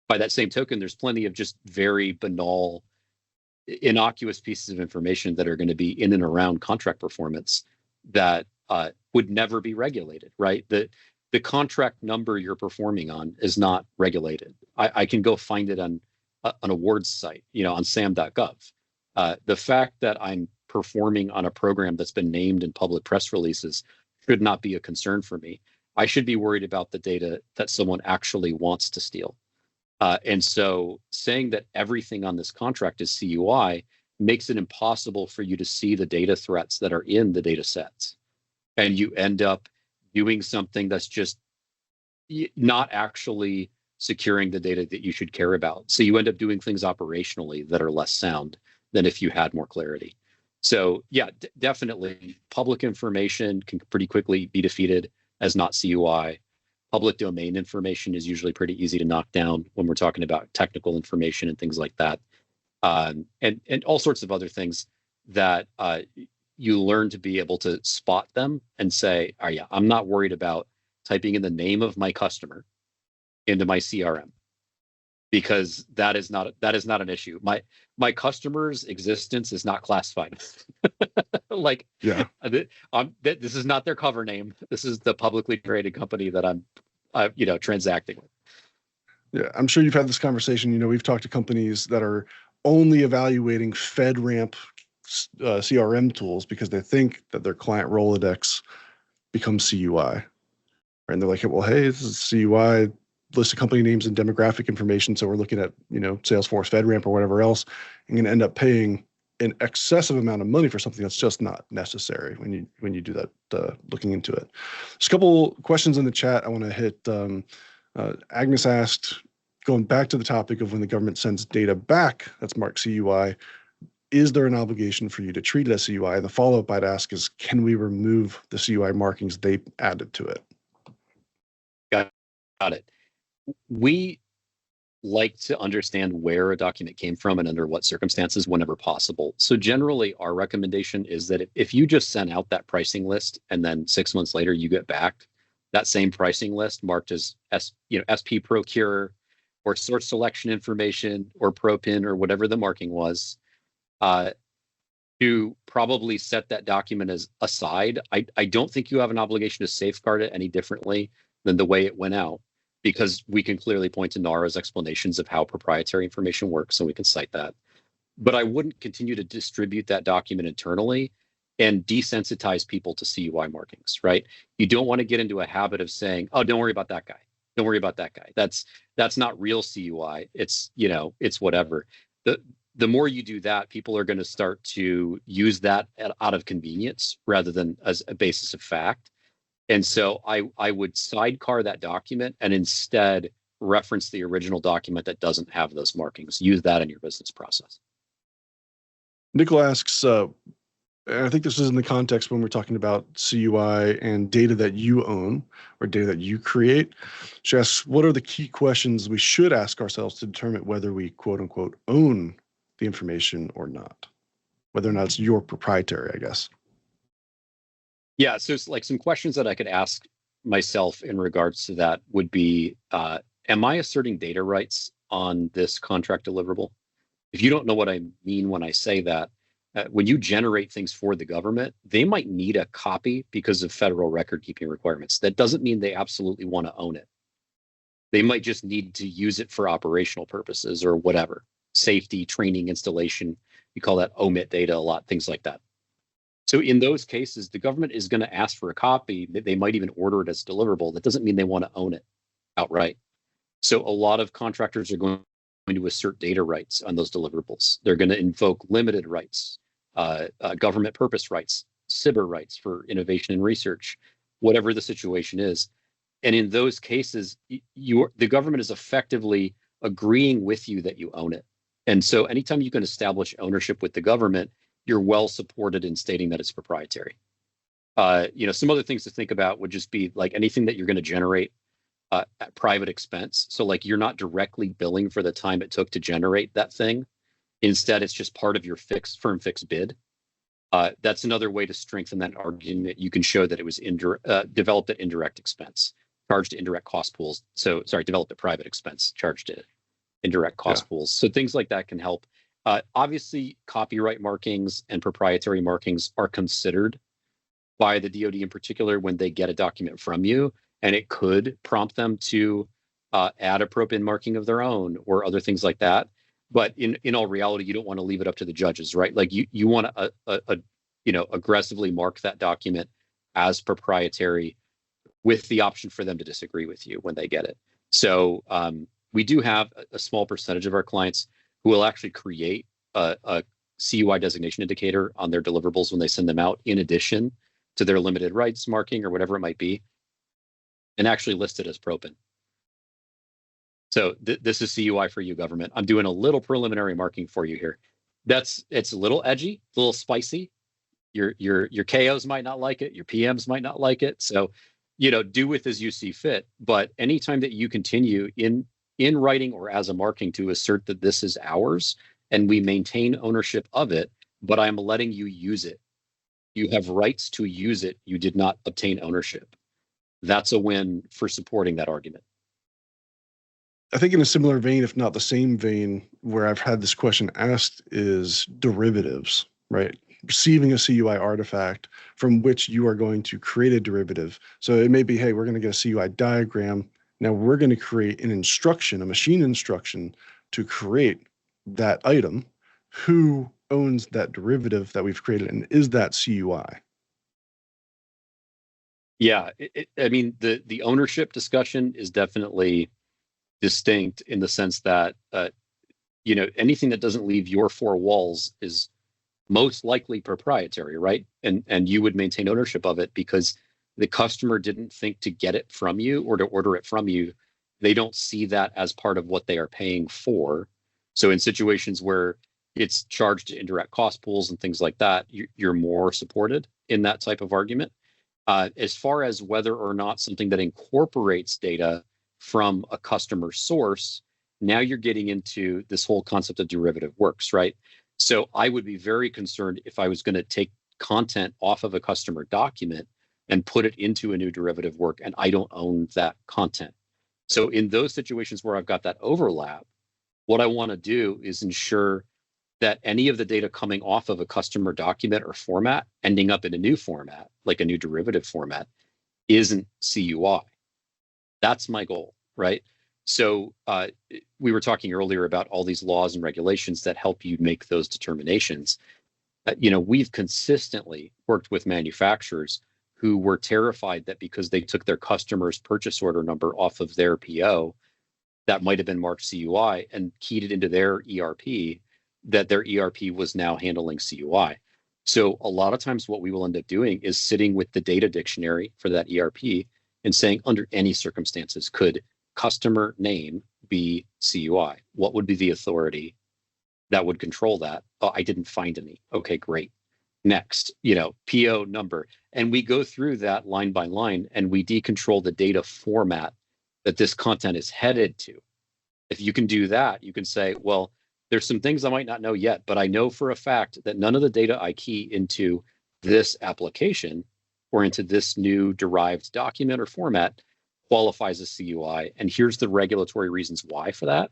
By that same token, there's plenty of just very banal, innocuous pieces of information that are going to be in and around contract performance that would never be regulated, right? The contract number you're performing on is not regulated. I can go find it on an awards site, on sam.gov. The fact that I'm performing on a program that's been named in public press releases should not be a concern for me. I should be worried about the data that someone actually wants to steal. And so saying that everything on this contract is CUI makes it impossible for you to see the data threats that are in the data sets. And you end up doing something that's just not actually securing the data that you should care about. So you end up doing things operationally that are less sound than if you had more clarity. So yeah, definitely public information can pretty quickly be defeated as not CUI. Public domain information is usually pretty easy to knock down when we're talking about technical information and things like that. and all sorts of other things that you learn to be able to spot them and say, oh yeah, I'm not worried about typing in the name of my customer into my CRM, because that is not an issue. My customer's existence is not classified. Like, Yeah. This is not their cover name. This is the publicly traded company that I'm transacting with. Yeah, I'm sure you've had this conversation. We've talked to companies that are only evaluating FedRAMP CRM tools because they think that their client Rolodex becomes CUI. And they're like, well, hey, this is CUI, list of company names and demographic information. So we're looking at, Salesforce, FedRAMP, or whatever else, and going to end up paying an excessive amount of money for something that's just not necessary when you do that, looking into it. There's a couple questions in the chat I want to hit. Agnes asked, going back to the topic of when the government sends data back that's marked CUI, is there an obligation for you to treat it as CUI? And the follow-up I'd ask is, can we remove the CUI markings they added to it? Got it. We like to understand where a document came from and under what circumstances whenever possible. So generally, our recommendation is that if you just send out that pricing list and then 6 months later you get back that same pricing list marked as SP Procure or source selection information or ProPin or whatever the marking was, to probably set that document as aside. I don't think you have an obligation to safeguard it any differently than the way it went out, because we can clearly point to NARA's explanations of how proprietary information works, and we can cite that. But I wouldn't continue to distribute that document internally and desensitize people to CUI markings, right? You don't want to get into a habit of saying, oh, don't worry about that guy. Don't worry about that guy. That's not real CUI. It's whatever. The more you do that, people are going to start to use that out of convenience rather than as a basis of fact. And so I would sidecar that document and instead reference the original document that doesn't have those markings. Use that in your business process. Nicole asks, and I think this is in the context when we're talking about CUI and data that you own or data that you create. She asks, what are the key questions we should ask ourselves to determine whether we, quote unquote, own the information or not, whether or not it's your proprietary, I guess. Yeah, so it's like some questions that I could ask myself in regards to that would be, am I asserting data rights on this contract deliverable? If you don't know what I mean when I say that, when you generate things for the government, they might need a copy because of federal record keeping requirements. That doesn't mean they absolutely want to own it. They might just need to use it for operational purposes or whatever, safety, training, installation. We call that omit data a lot, things like that. So in those cases, the government is going to ask for a copy. They might even order it as deliverable. That doesn't mean they want to own it outright. So a lot of contractors are going to assert data rights on those deliverables. They're going to invoke limited rights, government purpose rights, CIBR rights for innovation and research, whatever the situation is. And in those cases, the government is effectively agreeing with you that you own it. And so anytime you can establish ownership with the government, you're well supported in stating that it's proprietary. Some other things to think about would just be like anything that you're going to generate at private expense. So like you're not directly billing for the time it took to generate that thing. Instead, it's just part of your firm fixed bid. That's another way to strengthen that argument. You can show that it was developed at indirect expense, charged to indirect cost pools. So sorry, developed at private expense, charged to indirect cost pools. So things like that can help. Obviously, copyright markings and proprietary markings are considered by the DoD in particular when they get a document from you, and it could prompt them to add a ProPin marking of their own or other things like that. But in all reality, you don't want to leave it up to the judges, right? Like you want to aggressively mark that document as proprietary with the option for them to disagree with you when they get it. So we do have a small percentage of our clients who will actually create a CUI designation indicator on their deliverables when they send them out, in addition to their limited rights marking or whatever it might be, and actually list it as ProPin. So this is CUI for you, government. I'm doing a little preliminary marking for you here. It's a little edgy, a little spicy. Your KOs might not like it. Your PMs might not like it. So, do with as you see fit. But anytime that you continue in writing or as a marking to assert that this is ours, and we maintain ownership of it, but I'm letting you use it. You have rights to use it. You did not obtain ownership. That's a win for supporting that argument. I think in a similar vein, if not the same vein, where I've had this question asked is derivatives, right? Receiving a CUI artifact from which you are going to create a derivative. So it may be, hey, we're going to get a CUI diagram. Now we're going to create an instruction, a machine instruction to create that item. Who owns that derivative that we've created, and is that CUI? Yeah, I mean, the ownership discussion is definitely distinct in the sense that anything that doesn't leave your four walls is most likely proprietary, right? And you would maintain ownership of it because the customer didn't think to get it from you or to order it from you. They don't see that as part of what they are paying for. So in situations where it's charged to indirect cost pools and things like that, you're more supported in that type of argument. As far as whether or not something that incorporates data from a customer source, now you're getting into this whole concept of derivative works, right? So I would be very concerned if I was going to take content off of a customer document and put it into a new derivative work, and I don't own that content. So in those situations where I've got that overlap, what I want to do is ensure that any of the data coming off of a customer document or format ending up in a new format, like a new derivative format, isn't CUI. That's my goal, right? So we were talking earlier about all these laws and regulations that help you make those determinations. We've consistently worked with manufacturers who were terrified that because they took their customer's purchase order number off of their PO, that might have been marked CUI, and keyed it into their ERP, that their ERP was now handling CUI. So a lot of times what we will end up doing is sitting with the data dictionary for that ERP and saying, under any circumstances, could customer name be CUI? What would be the authority that would control that? Oh, I didn't find any. Okay, great. Next, PO number. And we go through that line by line and we decontrol the data format that this content is headed to. If you can do that, you can say, well, there's some things I might not know yet, but I know for a fact that none of the data I key into this application or into this new derived document or format qualifies as CUI. And here's the regulatory reasons why for that.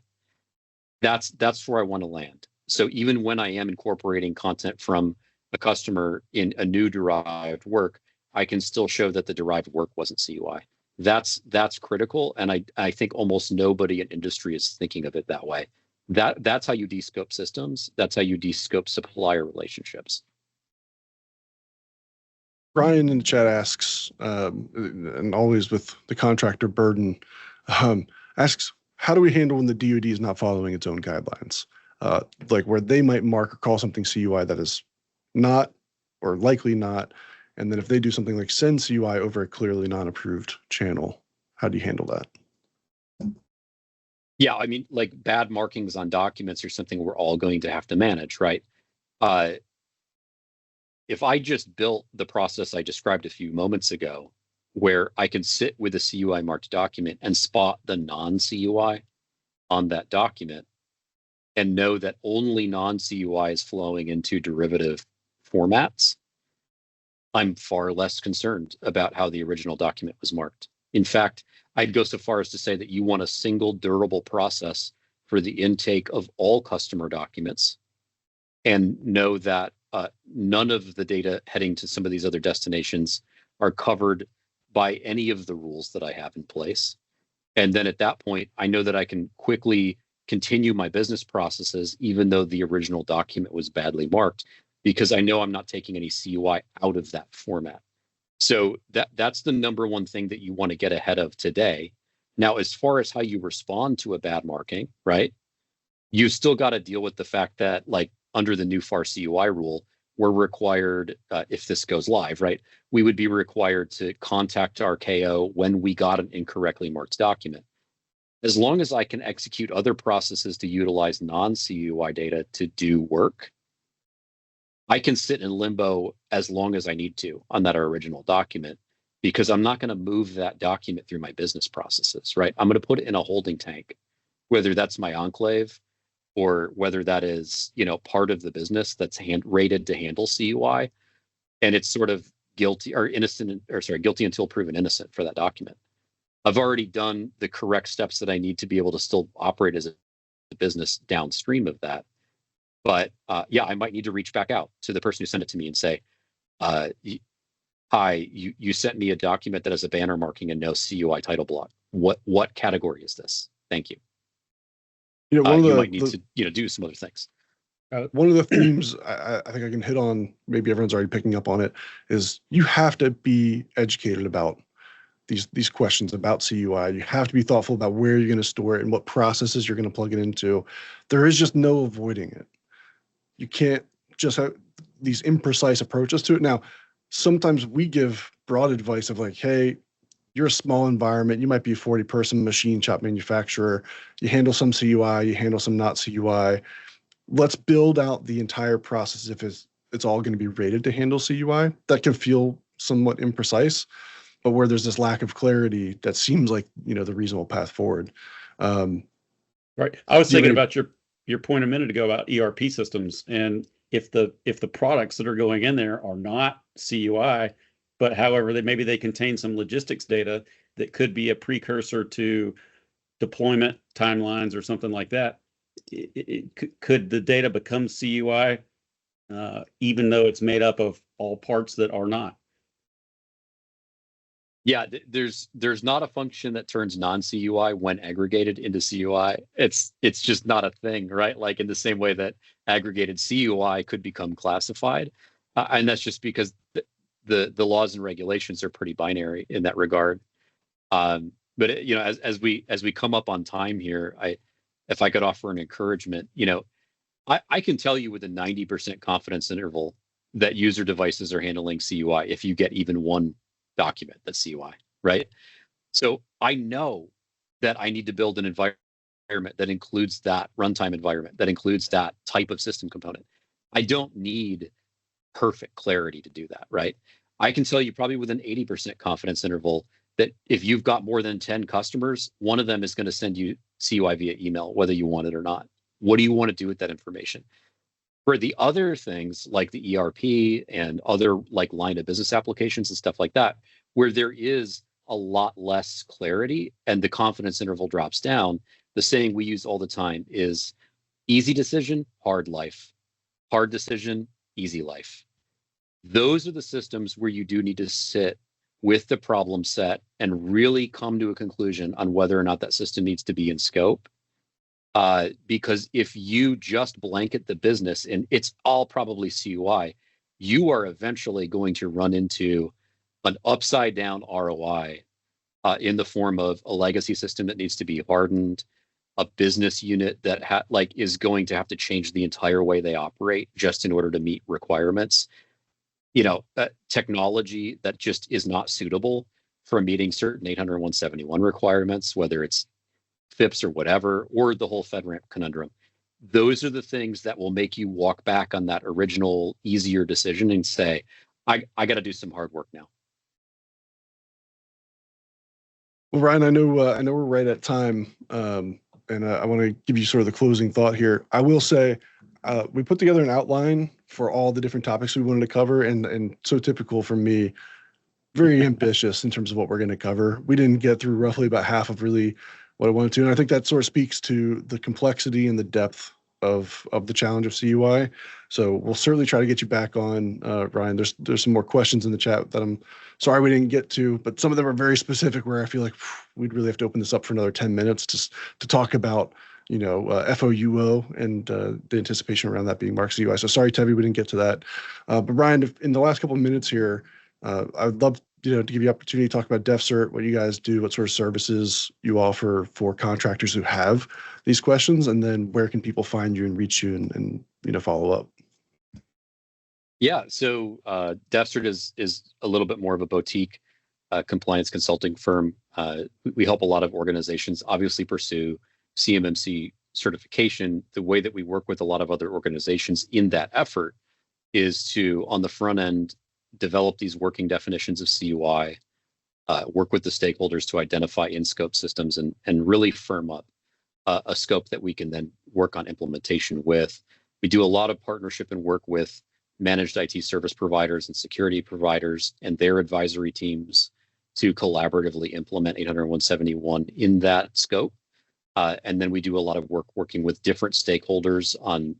That's where I want to land. So even when I am incorporating content from a customer in a new derived work, I can still show that the derived work wasn't CUI. That's critical. And I think almost nobody in industry is thinking of it that way. That's how you descope systems. That's how you descope supplier relationships. Brian in the chat asks, and always with the contractor burden, asks, how do we handle when the DoD is not following its own guidelines? Like where they might mark or call something CUI that is not, or likely not, and then if they do something like send CUI over a clearly non-approved channel, how do you handle that? Yeah, I mean, like bad markings on documents are something we're all going to have to manage, right? If I just built the process I described a few moments ago, where I can sit with a CUI marked document and spot the non-CUI on that document and know that only non-CUI is flowing into derivative formats, I'm far less concerned about how the original document was marked. In fact, I'd go so far as to say that you want a single durable process for the intake of all customer documents and know that none of the data heading to some of these other destinations are covered by any of the rules that I have in place. And then at that point, I know that I can quickly continue my business processes, even though the original document was badly marked, because I know I'm not taking any CUI out of that format. So that's the number one thing that you want to get ahead of today. Now, as far as how you respond to a bad marking, right? You still got to deal with the fact that, like, under the new FAR CUI rule, we're required, if this goes live, right? We would be required to contact our KO when we got an incorrectly marked document. As long as I can execute other processes to utilize non-CUI data to do work, I can sit in limbo as long as I need to on that original document, because I'm not going to move that document through my business processes, right? I'm going to put it in a holding tank, whether that's my enclave or whether that is, part of the business that's rated to handle CUI, and it's sort of guilty or innocent, or sorry, guilty until proven innocent for that document. I've already done the correct steps that I need to be able to still operate as a business downstream of that. But yeah, I might need to reach back out to the person who sent it to me and say, hi, you sent me a document that has a banner marking and no CUI title block. What category is this? Thank you. You might need to do some other things. One of the themes I think I can hit on, maybe everyone's already picking up on it, is you have to be educated about these questions about CUI. You have to be thoughtful about where you're going to store it and what processes you're going to plug it into. There is just no avoiding it. You can't just have these imprecise approaches to it. Now, sometimes we give broad advice of like, hey, you're a small environment. You might be a 40-person machine shop manufacturer. You handle some CUI, you handle some not CUI. Let's build out the entire process if it's all going to be rated to handle CUI. That can feel somewhat imprecise, but where there's this lack of clarity, that seems like the reasonable path forward. Right. I was thinking about your point a minute ago about ERP systems, and if the products that are going in there are not CUI, but however maybe they contain some logistics data that could be a precursor to deployment timelines or something like that, could the data become CUI even though it's made up of all parts that are not? Yeah, there's not a function that turns non-CUI when aggregated into CUI. It's just not a thing, right? Like in the same way that aggregated CUI could become classified, and that's just because the laws and regulations are pretty binary in that regard. But as we come up on time here, if I could offer an encouragement, I can tell you with a 90% confidence interval that user devices are handling CUI if you get even one document that's CUI, right? So I know that I need to build an environment that includes that runtime environment, that includes that type of system component. I don't need perfect clarity to do that, right? I can tell you probably with an 80% confidence interval that if you've got more than 10 customers, one of them is going to send you CUI via email, whether you want it or not. What do you want to do with that information? For the other things like the ERP and other like line of business applications and stuff like that, where there is a lot less clarity and the confidence interval drops down, the saying we use all the time is easy decision, hard life. Hard decision, easy life. Those are the systems where you do need to sit with the problem set and really come to a conclusion on whether or not that system needs to be in scope. Because if you just blanket the business and it's all probably CUI, you are eventually going to run into an upside down ROI in the form of a legacy system that needs to be hardened, a business unit that is going to have to change the entire way they operate just in order to meet requirements. Technology that just is not suitable for meeting certain 800/171 requirements, whether it's FIPS or whatever, or the whole FedRAMP conundrum. Those are the things that will make you walk back on that original easier decision and say, I got to do some hard work now. Well, Ryan, I know we're right at time, and I want to give you sort of the closing thought here. I will say we put together an outline for all the different topics we wanted to cover, and so typical for me, very ambitious in terms of what we're going to cover. We didn't get through roughly about half of really what I wanted to, and I think that sort of speaks to the complexity and the depth of the challenge of CUI. So we'll certainly try to get you back on, Ryan. There's some more questions in the chat that I'm sorry we didn't get to, but some of them are very specific where I feel like we'd really have to open this up for another 10 minutes to talk about FOUO and the anticipation around that being marked CUI. So sorry, Tevi, we didn't get to that. But Ryan, in the last couple of minutes here, I would love to give you opportunity to talk about DefCert, what you guys do, what sort of services you offer for contractors who have these questions, and then where can people find you and reach you and follow up. Yeah, so DefCert is a little bit more of a boutique compliance consulting firm. We help a lot of organizations obviously pursue CMMC certification. The way that we work with a lot of other organizations in that effort is to, on the front end, develop these working definitions of CUI, work with the stakeholders to identify in-scope systems and really firm up a scope that we can then work on implementation with. We do a lot of partnership and work with managed IT service providers and security providers and their advisory teams to collaboratively implement 80171 in that scope. And then we do a lot of work working with different stakeholders on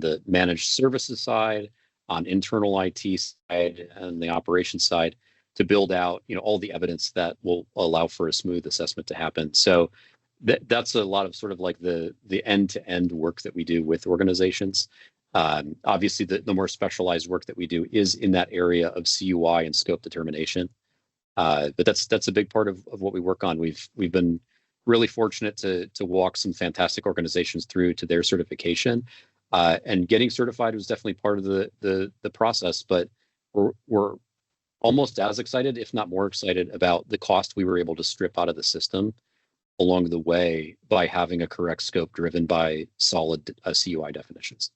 the managed services side, on internal IT side, and the operations side to build out, all the evidence that will allow for a smooth assessment to happen. So that's a lot of sort of like the end-to-end work that we do with organizations. Obviously, the more specialized work that we do is in that area of CUI and scope determination. But that's a big part of what we work on. We've been really fortunate to walk some fantastic organizations through to their certification, and getting certified was definitely part of the process. But we're almost as excited, if not more excited, about the cost we were able to strip out of the system along the way by having a correct scope driven by solid CUI definitions.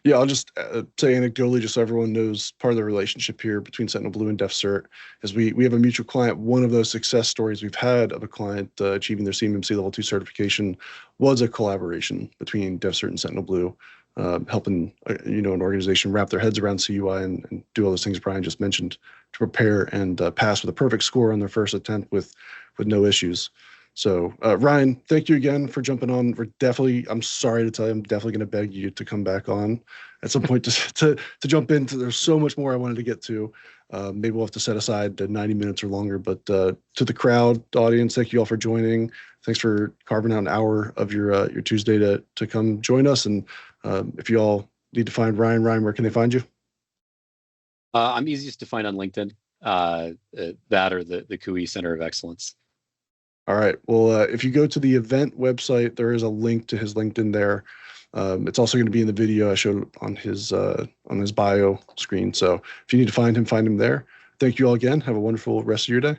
Yeah, I'll just say anecdotally, just so everyone knows, part of the relationship here between Sentinel Blue and DefCert is we have a mutual client. One of those success stories we've had of a client achieving their CMMC Level 2 certification was a collaboration between DefCert and Sentinel Blue, helping an organization wrap their heads around CUI and do all those things Brian just mentioned to prepare and pass with a perfect score on their first attempt with no issues. So Ryan, thank you again for jumping on. I'm sorry to tell you, I'm definitely going to beg you to come back on at some point to jump into. There's so much more I wanted to get to. Maybe we'll have to set aside 90 minutes or longer. But to the crowd, audience, thank you all for joining. Thanks for carving out an hour of your Tuesday to come join us. And if you all need to find Ryan, where can they find you? I'm easiest to find on LinkedIn. That or the CUI Center of Excellence. All right. Well, if you go to the event website, there is a link to his LinkedIn there. It's also going to be in the video I showed on his bio screen. So if you need to find him there. Thank you all again. Have a wonderful rest of your day.